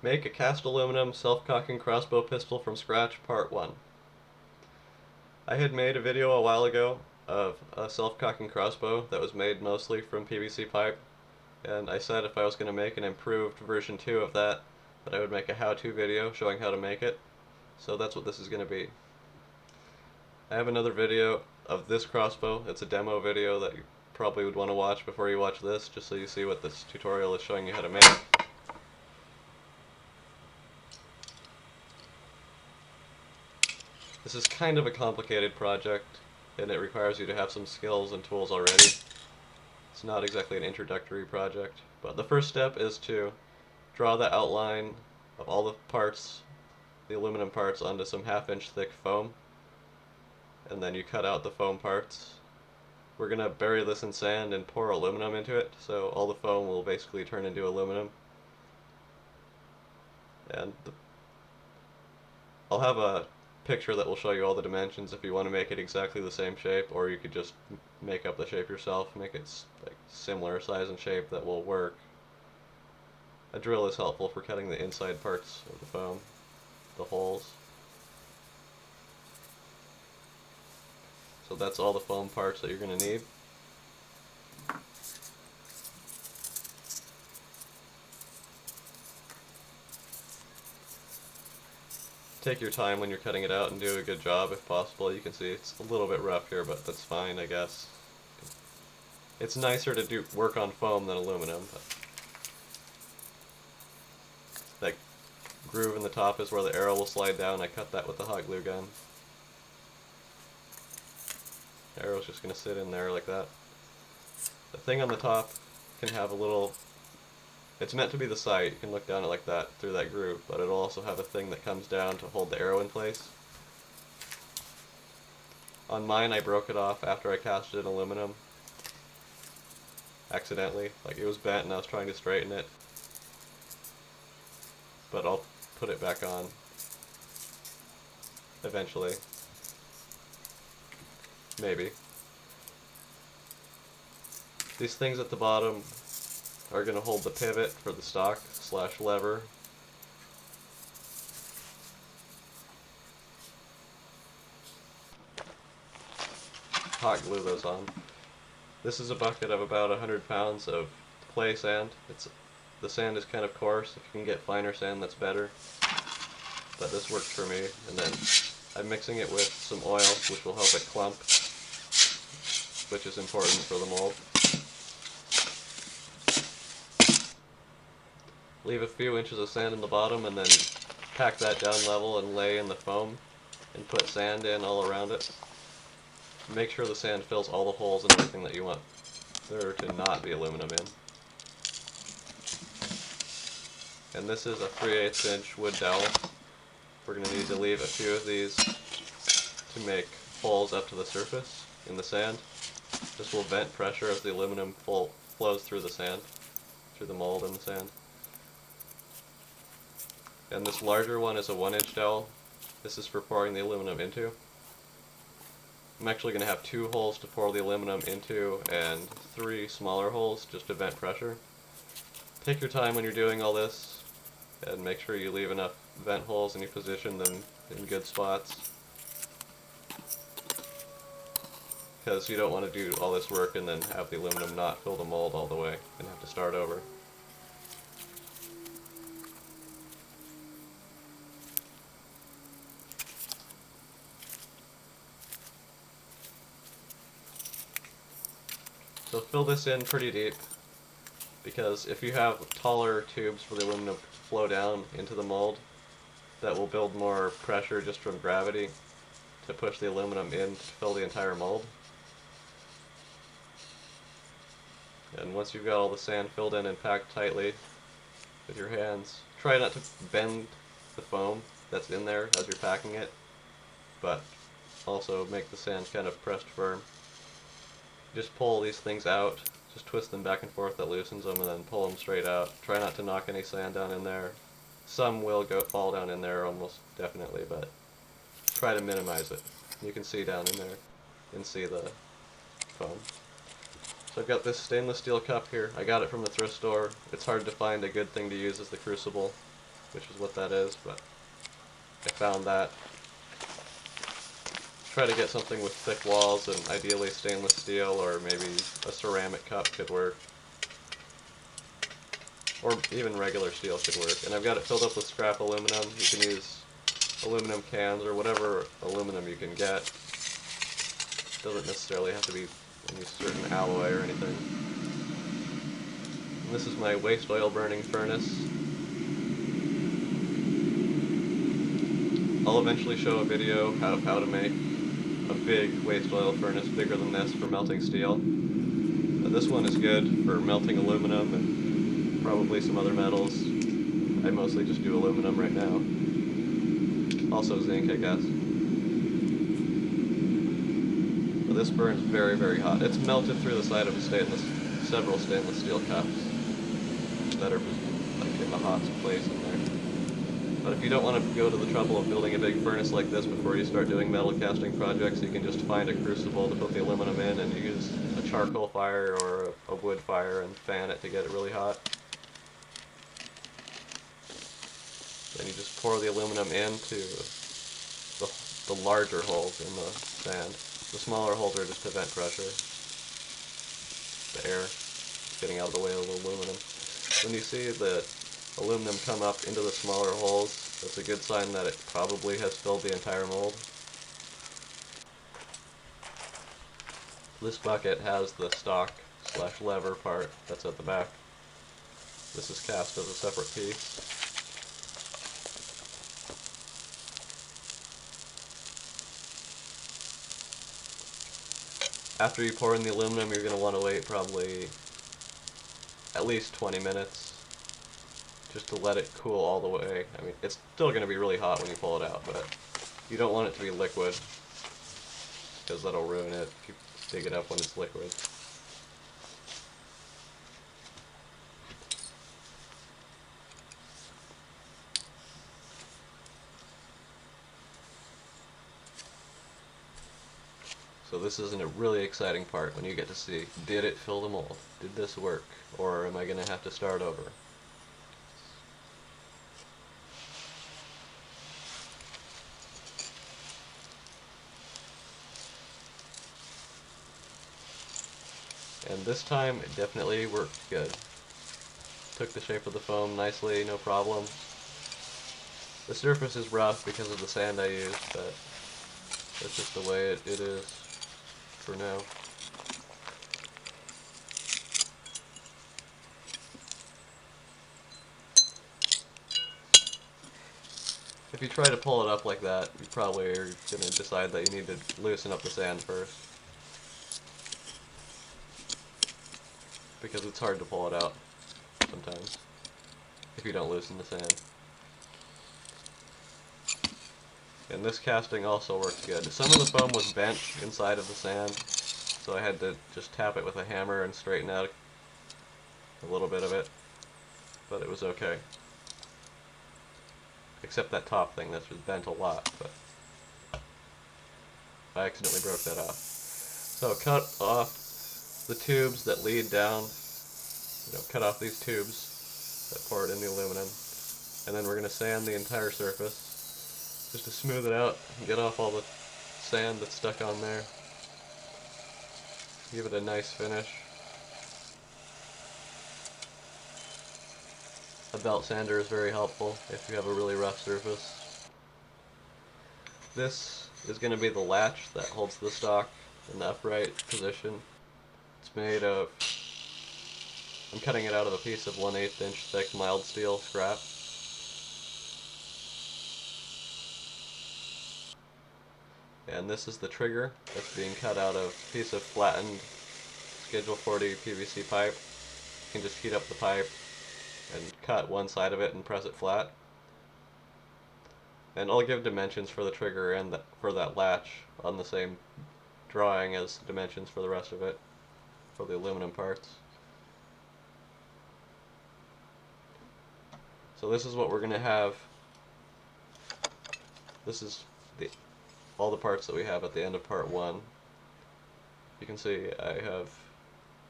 Make a cast aluminum self-cocking crossbow pistol from scratch, part 1. I had made a video a while ago of a self-cocking crossbow that was made mostly from PVC pipe, and I said if I was going to make an improved version 2 of that I would make a how-to video showing how to make it, so that's what this is going to be. I have another video of this crossbow. It's a demo video that you probably would want to watch before you watch this, just so you see what this tutorial is showing you how to make. This is kind of a complicated project, and it requires you to have some skills and tools already. It's not exactly an introductory project, but the first step is to draw the outline of all the parts, the aluminum parts, onto some 1/2 inch thick foam, and then you cut out the foam parts. We're going to bury this in sand and pour aluminum into it, so all the foam will basically turn into aluminum. And I'll have a picture that will show you all the dimensions if you want to make it exactly the same shape, or you could just make up the shape yourself, make it like similar size and shape that will work. A drill is helpful for cutting the inside parts of the foam, the holes. So that's all the foam parts that you're going to need. Take your time when you're cutting it out and do a good job if possible. You can see it's a little bit rough here, but that's fine, I guess. It's nicer to do work on foam than aluminum. But that groove in the top is where the arrow will slide down. I cut that with the hot glue gun. The arrow's just going to sit in there like that. The thing on the top can have a little... It's meant to be the sight. You can look down it like that through that groove, but it'll also have a thing that comes down to hold the arrow in place. On mine, I broke it off after I cast it in aluminum. Accidentally. Like, it was bent and I was trying to straighten it. But I'll put it back on eventually. Maybe. These things at the bottom are going to hold the pivot for the stock / lever. Hot glue those on. This is a bucket of about 100 pounds of clay sand. The sand is kind of coarse. If you can get finer sand, that's better. But this works for me. And then I'm mixing it with some oil, which will help it clump, which is important for the mold. Leave a few inches of sand in the bottom and then pack that down level and lay in the foam and put sand in all around it. Make sure the sand fills all the holes and everything that you want there to not be aluminum in. And this is a 3/8 inch wood dowel. We're going to need to leave a few of these to make holes up to the surface in the sand. This will vent pressure as the aluminum flows through the sand, through the mold in the sand. And this larger one is a 1-inch dowel. This is for pouring the aluminum into. I'm actually going to have 2 holes to pour the aluminum into and 3 smaller holes just to vent pressure. Take your time when you're doing all this and make sure you leave enough vent holes and you position them in good spots, because you don't want to do all this work and then have the aluminum not fill the mold all the way and have to start over. So fill this in pretty deep, because if you have taller tubes for the aluminum to flow down into the mold, that will build more pressure just from gravity to push the aluminum in to fill the entire mold. And once you've got all the sand filled in and packed tightly with your hands, try not to bend the foam that's in there as you're packing it, but also make the sand kind of pressed firm. Just pull these things out, just twist them back and forth, that loosens them, and then pull them straight out. Try not to knock any sand down in there. Some will fall down in there almost definitely, but try to minimize it. You can see down in there and see the foam. So I've got this stainless steel cup here. I got it from the thrift store. It's hard to find a good thing to use as the crucible. which is what that is, but I found that. Try to get something with thick walls, and ideally stainless steel or maybe a ceramic cup could work. Or even regular steel could work. And I've got it filled up with scrap aluminum. You can use aluminum cans or whatever aluminum you can get. Doesn't necessarily have to be any certain alloy or anything. And this is my waste oil burning furnace. I'll eventually show a video of how to make a big waste oil furnace bigger than this for melting steel. But this one is good for melting aluminum and probably some other metals. I mostly just do aluminum right now. Also zinc, I guess. But this burns very, very hot. It's melted through the side of several stainless steel cups that are like in the hot place in there. But if you don't want to go to the trouble of building a big furnace like this before you start doing metal casting projects, you can just find a crucible to put the aluminum in and use a charcoal fire or a wood fire and fan it to get it really hot. Then you just pour the aluminum into the larger holes in the sand. The smaller holes are just to vent pressure, the air getting out of the way of the aluminum. When you see the aluminum come up into the smaller holes, that's a good sign that it probably has filled the entire mold. This bucket has the stock / lever part that's at the back. This is cast as a separate piece. After you pour in the aluminum, you're going to want to wait probably at least 20 minutes just to let it cool all the way. I mean, it's still going to be really hot when you pull it out, but you don't want it to be liquid because that'll ruin it if you dig it up when it's liquid. So this isn't a really exciting part when you get to see, did it fill the mold? Did this work? Or am I going to have to start over? And this time it definitely worked good. Took the shape of the foam nicely, no problem. The surface is rough because of the sand I used, but that's just the way it is for now. If you try to pull it up like that, you probably are going to decide that you need to loosen up the sand first, because it's hard to pull it out sometimes if you don't loosen the sand. And this casting also works good. Some of the foam was bent inside of the sand, so I had to just tap it with a hammer and straighten out a little bit of it, but it was okay. Except that top thing that's just bent a lot, but I accidentally broke that off. So cut off the tubes that lead down, cut off these tubes that pour it in the aluminum, and then we're going to sand the entire surface just to smooth it out and get off all the sand that's stuck on there. Give it a nice finish. A belt sander is very helpful if you have a really rough surface. This is going to be the latch that holds the stock in the upright position. It's made of, I'm cutting it out of a piece of 1/8 inch thick mild steel scrap. And this is the trigger that's being cut out of a piece of flattened Schedule 40 PVC pipe. You can just heat up the pipe and cut one side of it and press it flat. And I'll give dimensions for the trigger and for that latch on the same drawing as dimensions for the rest of it, for the aluminum parts. So this is what we're going to have. This is all the parts that we have at the end of part 1. You can see I have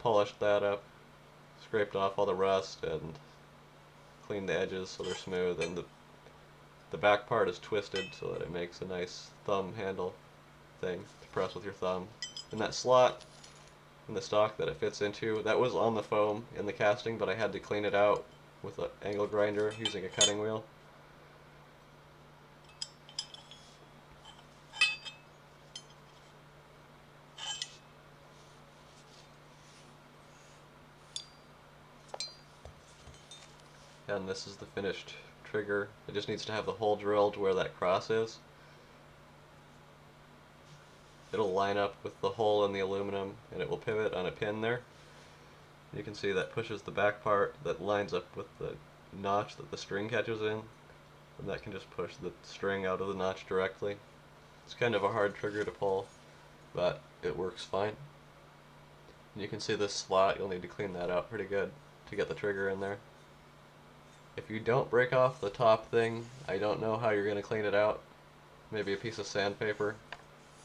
polished that up, scraped off all the rust, and cleaned the edges so they're smooth, and the back part is twisted so that it makes a nice thumb handle thing to press with your thumb. And that slot in the stock that it fits into, that was on the foam in the casting, but I had to clean it out with an angle grinder using a cutting wheel. And this is the finished trigger. It just needs to have the hole drilled where that cross is. It'll line up with the hole in the aluminum and it will pivot on a pin there. You can see that pushes the back part that lines up with the notch that the string catches in, and that can just push the string out of the notch directly. It's kind of a hard trigger to pull, but it works fine. And you can see this slot, you'll need to clean that out pretty good to get the trigger in there. If you don't break off the top thing, I don't know how you're going to clean it out. Maybe a piece of sandpaper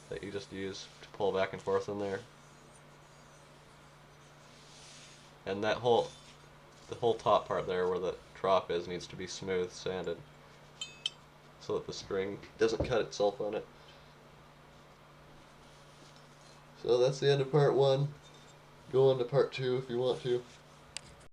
that you just use to pull back and forth in there. And that the whole top part there where the trough is needs to be smooth sanded so that the string doesn't cut itself on it. So that's the end of part 1. Go on to part 2 if you want to.